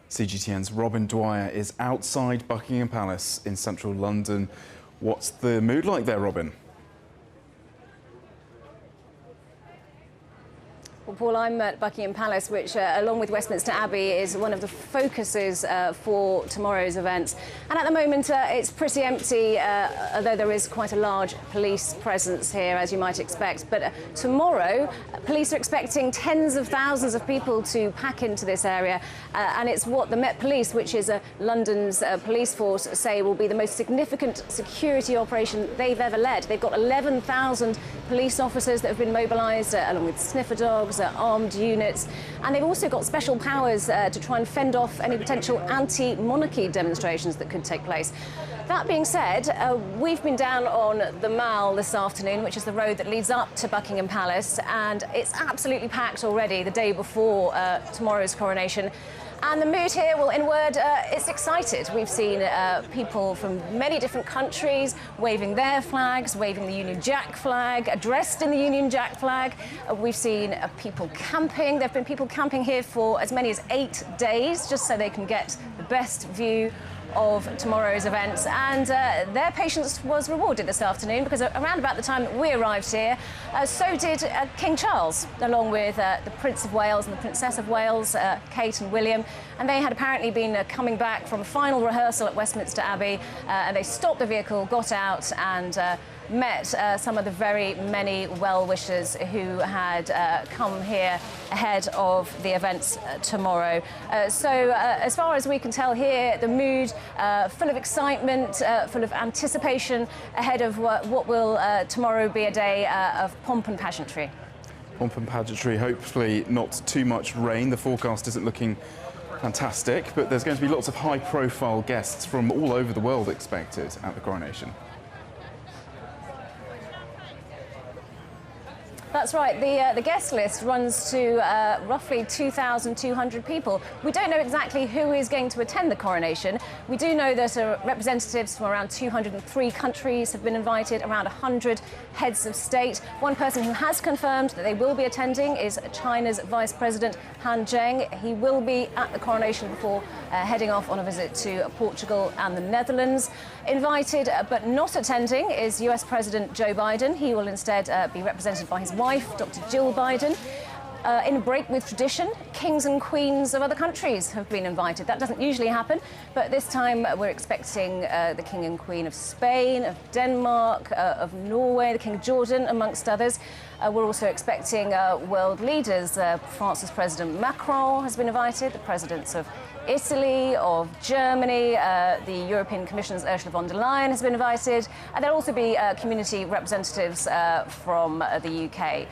CGTN's Robin Dwyer is outside Buckingham Palace in central London. What's the mood like there, Robin? Well, Paul, I'm at Buckingham Palace, which, along with Westminster Abbey, is one of the focuses for tomorrow's events. And at the moment, it's pretty empty, although there is quite a large police presence here, as you might expect. But tomorrow, police are expecting tens of thousands of people to pack into this area. And it's what the Met Police, which is London's police force, say will be the most significant security operation they've ever led. They've got 11,000 police officers that have been mobilised, along with sniffer dogs, armed units, and they've also got special powers to try and fend off any potential anti-monarchy demonstrations that could take place. That being said, we've been down on the Mall this afternoon, which is the road that leads up to Buckingham Palace, and it's absolutely packed already the day before tomorrow's coronation. And the mood here, well, in a word, it's excited. We've seen people from many different countries waving their flags, waving the Union Jack flag, dressed in the Union Jack flag. We've seen people camping. There have been people camping here for as many as 8 days, just so they can get the best view of tomorrow's events, and their patience was rewarded this afternoon, because around about the time that we arrived here, so did King Charles, along with the Prince of Wales and the Princess of Wales, Kate and William, and they had apparently been coming back from a final rehearsal at Westminster Abbey, and they stopped the vehicle, got out and met some of the very many well-wishers who had come here ahead of the events tomorrow. So as far as we can tell here, the mood full of excitement, full of anticipation ahead of what will tomorrow be a day of pomp and pageantry. Pomp and pageantry, hopefully not too much rain. The forecast isn't looking fantastic, but there's going to be lots of high-profile guests from all over the world expected at the coronation. That's right. The guest list runs to roughly 2,200 people. We don't know exactly who is going to attend the coronation. We do know that representatives from around 203 countries have been invited, around 100 heads of state. One person who has confirmed that they will be attending is China's Vice President Han Zheng. He will be at the coronation before heading off on a visit to Portugal and the Netherlands. Invited but not attending is US President Joe Biden. He will instead be represented by his wife, Dr. Jill Biden. In a break with tradition, kings and queens of other countries have been invited. That doesn't usually happen, but this time we're expecting the King and Queen of Spain, of Denmark, of Norway, the King of Jordan, amongst others. We're also expecting world leaders. France's President Macron has been invited, the presidents of Italy, of Germany, the European Commission's Ursula von der Leyen has been invited, and there'll also be community representatives from the UK.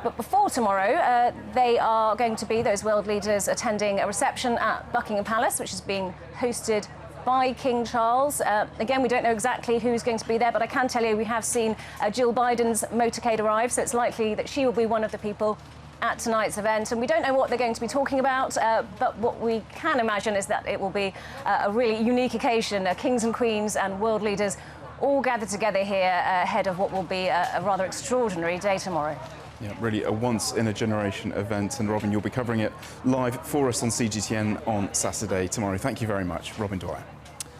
But before tomorrow, they are going to be, those world leaders, attending a reception at Buckingham Palace, which is being hosted by King Charles. Again, we don't know exactly who's going to be there, but I can tell you we have seen Jill Biden's motorcade arrive, so it's likely that she will be one of the people at tonight's event, and we don't know what they're going to be talking about, but what we can imagine is that it will be a really unique occasion. Kings and queens and world leaders all gathered together here ahead of what will be a rather extraordinary day tomorrow. Yeah, really a once-in-a-generation event, and Robin, you'll be covering it live for us on CGTN on Saturday tomorrow. Thank you very much, Robin Dwyer.